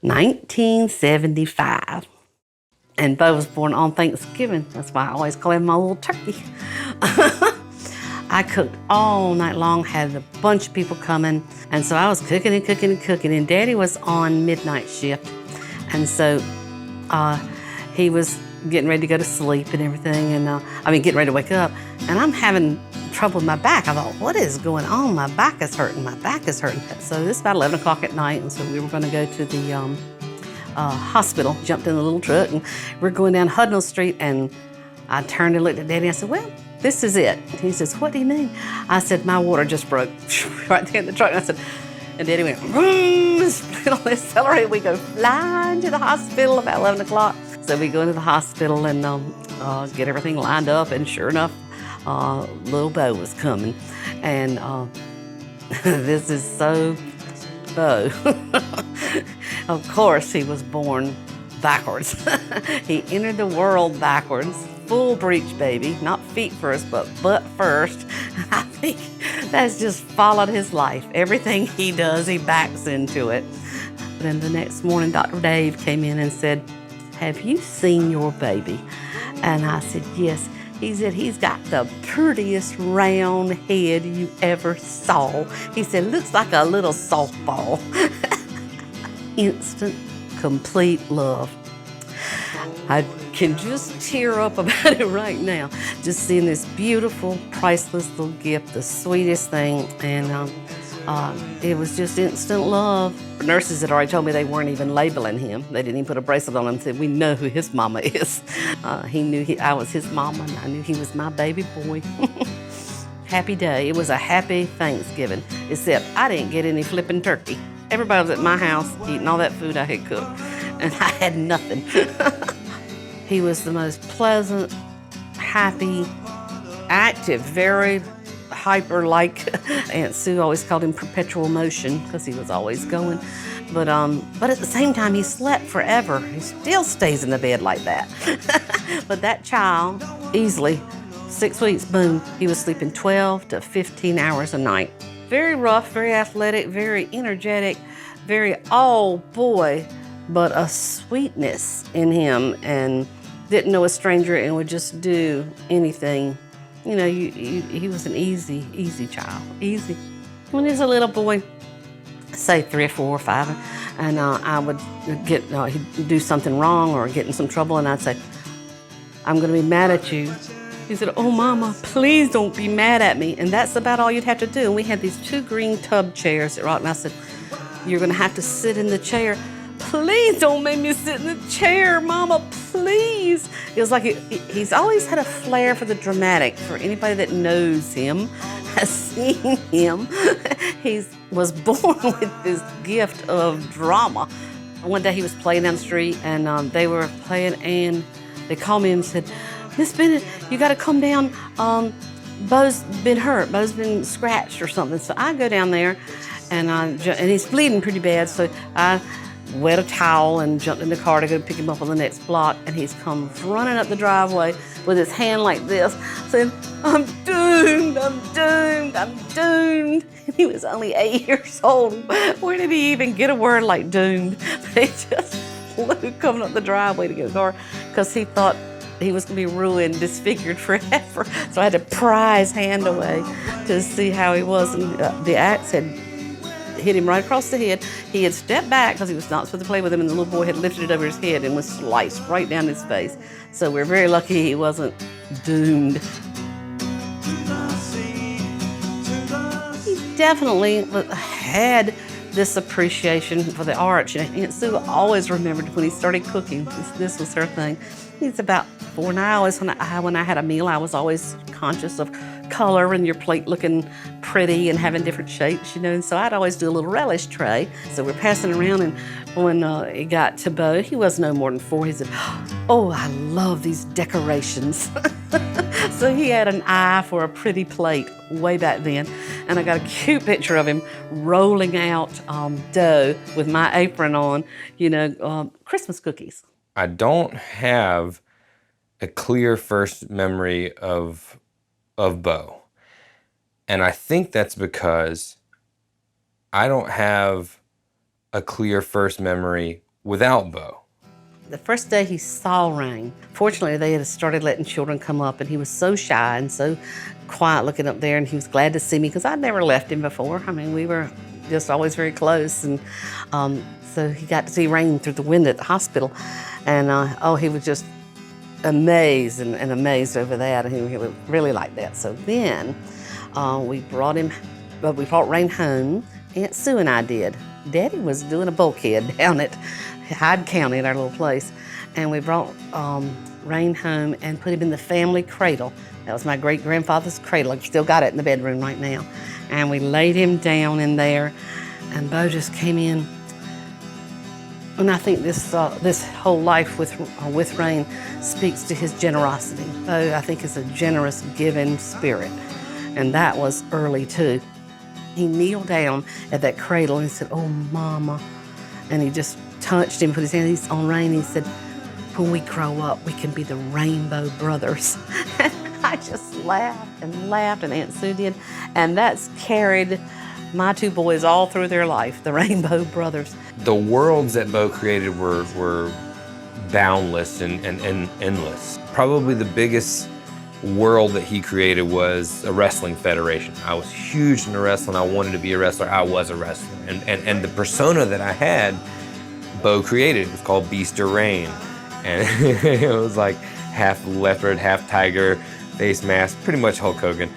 1975. And Beau was born on Thanksgiving. That's why I always call him my little turkey. I cooked all night long, had a bunch of people coming. And so I was cooking and cooking and cooking. And Daddy was on midnight shift. And so he was getting ready to go to sleep and everything. And getting ready to wake up. And I'm having trouble with my back. I thought, what is going on? My back is hurting. My back is hurting. So this is about 11 o'clock at night. And so we were going to go to the hospital, jumped in the little truck, and we're going down Hudnall Street, and I turned and looked at Daddy. I said, well, this is it. He says, what do you mean? I said, my water just broke right there in the truck. And I said, and Daddy went, vroom, split on the accelerator. We go flying to the hospital about 11 o'clock. So we go into the hospital and get everything lined up, and sure enough, little Beau was coming. And this is so Beau. Of course, he was born backwards. He entered the world backwards, full breech baby, not feet first, but butt first. I think that's just followed his life. Everything he does, he backs into it. But then the next morning, Dr. Dave came in and said, have you seen your baby? And I said, yes. He said, he's got the prettiest round head you ever saw. He said, looks like a little softball. Instant, complete love. I can just tear up about it right now. Just seeing this beautiful, priceless little gift, the sweetest thing. And it was just instant love. The nurses had already told me they weren't even labeling him. They didn't even put a bracelet on him and said, we know who his mama is. He knew I was his mama, and I knew he was my baby boy. Happy day. It was a happy Thanksgiving, except I didn't get any flipping turkey. Everybody was at my house eating all that food I had cooked, and I had nothing. He was the most pleasant, happy, active, very hyper-like. Aunt Sue always called him perpetual motion because he was always going. But at the same time, he slept forever. He still stays in the bed like that. But that child, easily, 6 weeks, boom, he was sleeping 12 to 15 hours a night. Very rough, very athletic, very energetic, very, oh boy, but a sweetness in him, and didn't know a stranger and would just do anything. You know, he was an easy child, easy. When he was a little boy, say 3 or 4 or 5, and I would get, he'd do something wrong or get in some trouble, and I'd say, I'm gonna be mad at you. He said, oh, Mama, please don't be mad at me. And that's about all you'd have to do. And we had these 2 green tub chairs at Rock, and I said, you're gonna have to sit in the chair. Please don't make me sit in the chair, Mama, please. It was like he's always had a flair for the dramatic. For anybody that knows him, has seen him, he was born with this gift of drama. One day he was playing down the street, and they were playing, and they called me and said, Miss Bennett, you gotta come down. Beau's been hurt. Beau's been scratched or something. So I go down there, and he's bleeding pretty bad. So I wet a towel and jumped in the car to go pick him up on the next block. And he's come running up the driveway with his hand like this, saying, I'm doomed, I'm doomed, I'm doomed. And he was only 8 years old. Where did he even get a word like doomed? He just flew coming up the driveway to get a car because he thought he was gonna be ruined, disfigured forever. So I had to pry his hand away to see how he was. And the axe had hit him right across the head. He had stepped back because he was not supposed to play with him, and the little boy had lifted it over his head and was sliced right down his face. So we're very lucky he wasn't doomed. He definitely had this appreciation for the arts. Aunt Sue always remembered when he started cooking, this was her thing. He's about 4 now. When I had a meal, I was always conscious of color and your plate looking pretty and having different shapes, you know, and so I'd always do a little relish tray. So we're passing around, and when it got to Beau, he was no more than 4, he said, oh, I love these decorations. So he had an eye for a pretty plate way back then, and I got a cute picture of him rolling out dough with my apron on, you know, Christmas cookies. I don't have a clear first memory of Beau. And I think that's because I don't have a clear first memory without Beau? The first day he saw Rain, fortunately they had started letting children come up, and he was so shy and so quiet looking up there, and he was glad to see me because I'd never left him before. I mean, we were just always very close, and so he got to see Rain through the window at the hospital, and oh, he was just amazed and amazed over that, and he really liked that. So then we brought Rain home. Aunt Sue and I did. Daddy was doing a bulkhead down at Hyde County at our little place, and we brought Rain home and put him in the family cradle. That was my great-grandfather's cradle. I've still got it in the bedroom right now. And we laid him down in there, and Beau just came in. And I think this whole life with Rain speaks to his generosity. Beau, I think, is a generous, giving spirit, and that was early too. He kneeled down at that cradle and he said, "Oh, Mama," and he just touched him, put his hands on Rain. He said, "When we grow up, we can be the Rainbow Brothers." I just laughed, and Aunt Sue did, and that's carried my two boys all through their life, the Rainbow Brothers. The worlds that Beau created were boundless and endless. Probably the biggest world that he created was a wrestling federation. I was huge into wrestling. I wanted to be a wrestler. I was a wrestler. And the persona that I had, Beau created. It was called Beast or Rain. And it was like half leopard, half tiger, face mask, pretty much Hulk Hogan.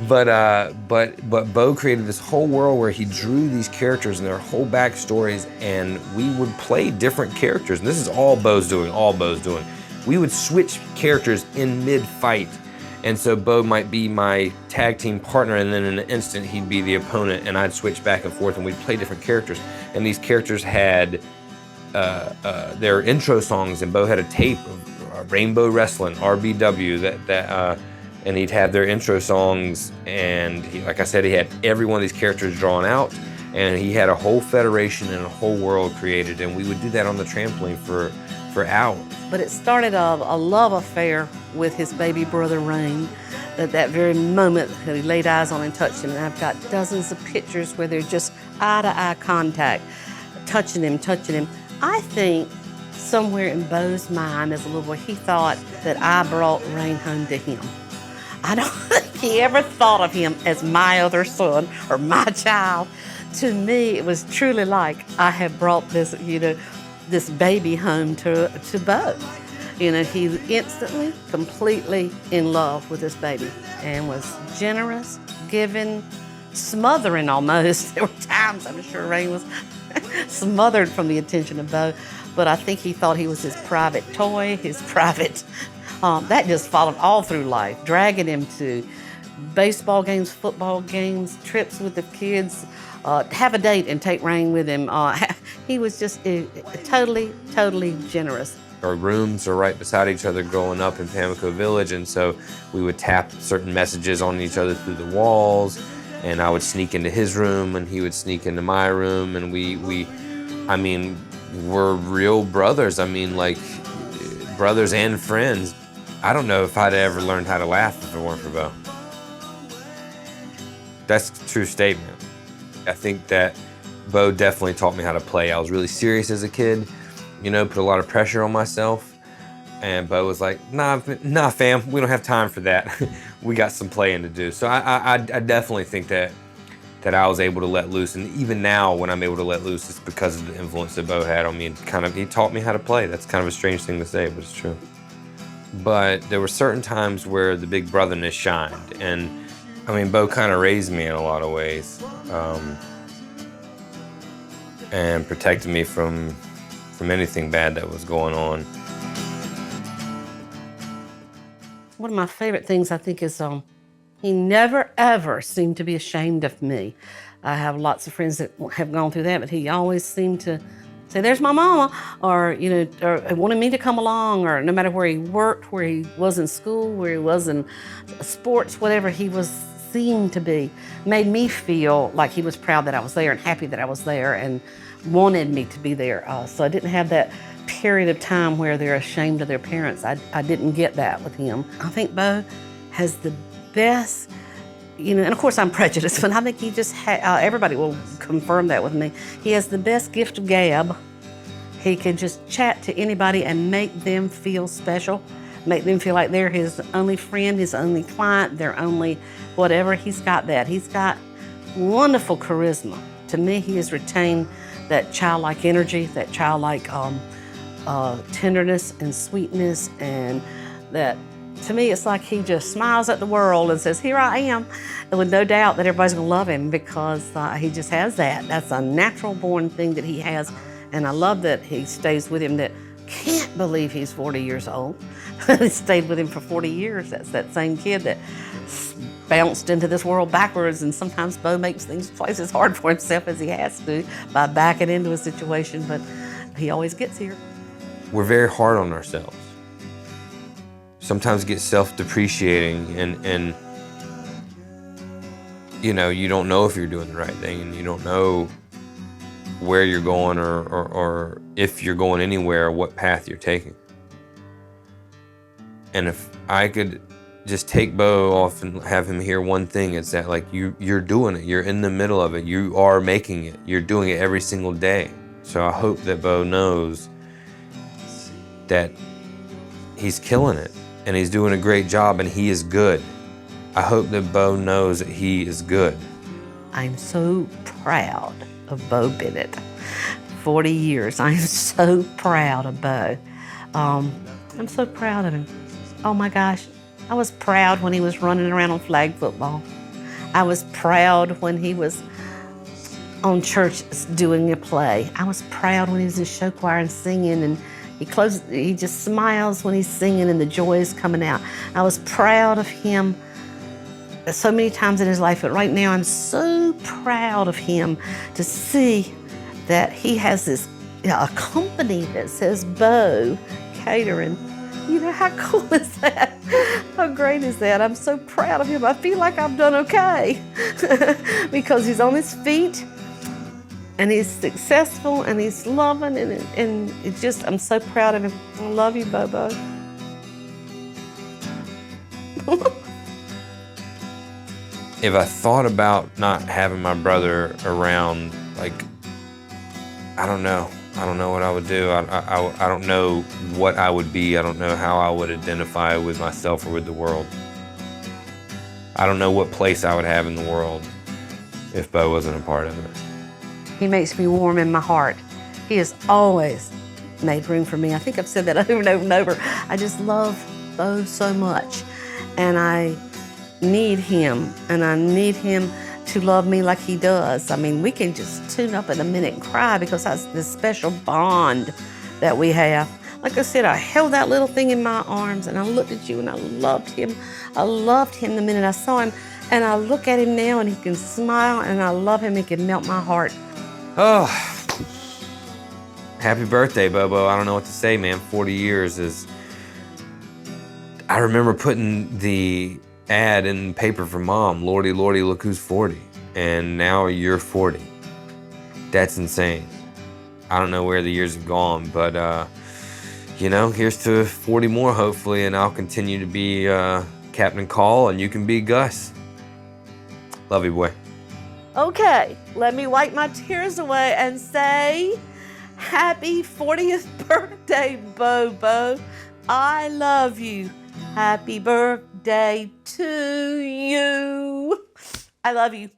But Beau created this whole world where he drew these characters and their whole backstories, and we would play different characters. And this is all Beau's doing. We would switch characters in mid-fight. And so Beau might be my tag team partner, and then in an instant he'd be the opponent, and I'd switch back and forth, and we'd play different characters. And these characters had their intro songs, and Beau had a tape of Rainbow Wrestling, RBW, and he'd have their intro songs, and like I said, he had every one of these characters drawn out, and he had a whole federation and a whole world created, and we would do that on the trampoline for hours. But it started a love affair with his baby brother Rain. At that very moment that he laid eyes on and touched him, and I've got dozens of pictures where they're just eye-to-eye contact, touching him. I think somewhere in Beau's mind as a little boy, he thought that I brought Rain home to him. I don't think he ever thought of him as my other son or my child. To me, it was truly like I have brought this, this baby home to Beau. He instantly, completely in love with this baby and was generous, giving, smothering almost. There were times I'm sure Rain was smothered from the attention of Beau, but I think he thought he was his private toy, his private, that just followed all through life, dragging him to baseball games, football games, trips with the kids, have a date and take Rain with him. He was just totally generous. Our rooms are right beside each other growing up in Pamlico Village, and so we would tap certain messages on each other through the walls, and I would sneak into his room and he would sneak into my room, and we're real brothers. Like brothers and friends. I don't know if I'd ever learned how to laugh if it weren't for Beau. That's a true statement. I think that Beau definitely taught me how to play. I was really serious as a kid, put a lot of pressure on myself. And Beau was like, nah fam, we don't have time for that. We got some playing to do. So I definitely think that I was able to let loose. And even now when I'm able to let loose, it's because of the influence that Beau had on me. He taught me how to play. That's kind of a strange thing to say, but it's true. But there were certain times where the big brotherness shined. And Beau kind of raised me in a lot of ways, and protected me from anything bad that was going on. One of my favorite things, I think, is he never, ever seemed to be ashamed of me. I have lots of friends that have gone through that, but he always seemed to say, "There's my mama," or wanted me to come along, or no matter where he worked, where he was in school, where he was in sports, whatever he seemed to be, made me feel like he was proud that I was there and happy that I was there and wanted me to be there. So I didn't have that period of time where they're ashamed of their parents. I didn't get that with him. I think Beau has the best, and of course I'm prejudiced, but I think he just everybody will confirm that with me. He has the best gift of gab. He can just chat to anybody and make them feel special, make them feel like they're his only friend, his only client, their only whatever. He's got that. He's got wonderful charisma. To me, he has retained that childlike energy, that childlike tenderness and sweetness, and that, to me, it's like he just smiles at the world and says, here I am, and with no doubt that everybody's gonna love him because he just has that. That's a natural born thing that he has, and I love that he stays with him, that can't believe he's 40 years old. He stayed with him for 40 years. That's that same kid that bounced into this world backwards, and sometimes Beau makes things twice as hard for himself as he has to by backing into a situation, but he always gets here. We're very hard on ourselves. Sometimes get self-depreciating and you know, you don't know if you're doing the right thing, and you don't know where you're going or if you're going anywhere, or what path you're taking. And if I could just take Beau off and have him hear one thing, it's that, like, you're doing it, you're in the middle of it, you are making it, you're doing it every single day. So I hope that Beau knows that he's killing it, and he's doing a great job, and he is good. I hope that Beau knows that he is good. I'm so proud of Beau Bennett. 40 years, I'm so proud of Beau. I'm so proud of him. Oh my gosh, I was proud when he was running around on flag football. I was proud when he was on church doing a play. I was proud when he was in show choir and singing, and he just smiles when he's singing and the joy is coming out. I was proud of him so many times in his life, but right now I'm so proud of him to see that he has this a company that says Beau Catering. You know, how cool is that? How great is that? I'm so proud of him. I feel like I've done okay because he's on his feet and he's successful and he's loving, and it just, I'm so proud of him. I love you, Beau. If I thought about not having my brother around, like, I don't know what I would do. I don't know what I would be. I don't know how I would identify with myself or with the world. I don't know what place I would have in the world if Beau wasn't a part of it. He makes me warm in my heart. He has always made room for me. I think I've said that over and over and over. I just love Beau so much, and I need him, and I need him to love me like he does. I mean, we can just tune up in a minute and cry because that's this special bond that we have. Like I said, I held that little thing in my arms and I looked at you and I loved him. I loved him the minute I saw him, and I look at him now and he can smile, and I love him. He can melt my heart. Oh, happy birthday, Bobo. I don't know what to say, man. 40 years is... I remember putting the ad in the paper for Mom, Lordy, Lordy, look who's 40. And now you're 40. That's insane. I don't know where the years have gone, but you know, here's to 40 more, hopefully, and I'll continue to be Captain Call, and you can be Gus. Love you, boy. Okay, let me wipe my tears away and say, happy 40th birthday, Bobo. I love you. Happy birthday to you. I love you.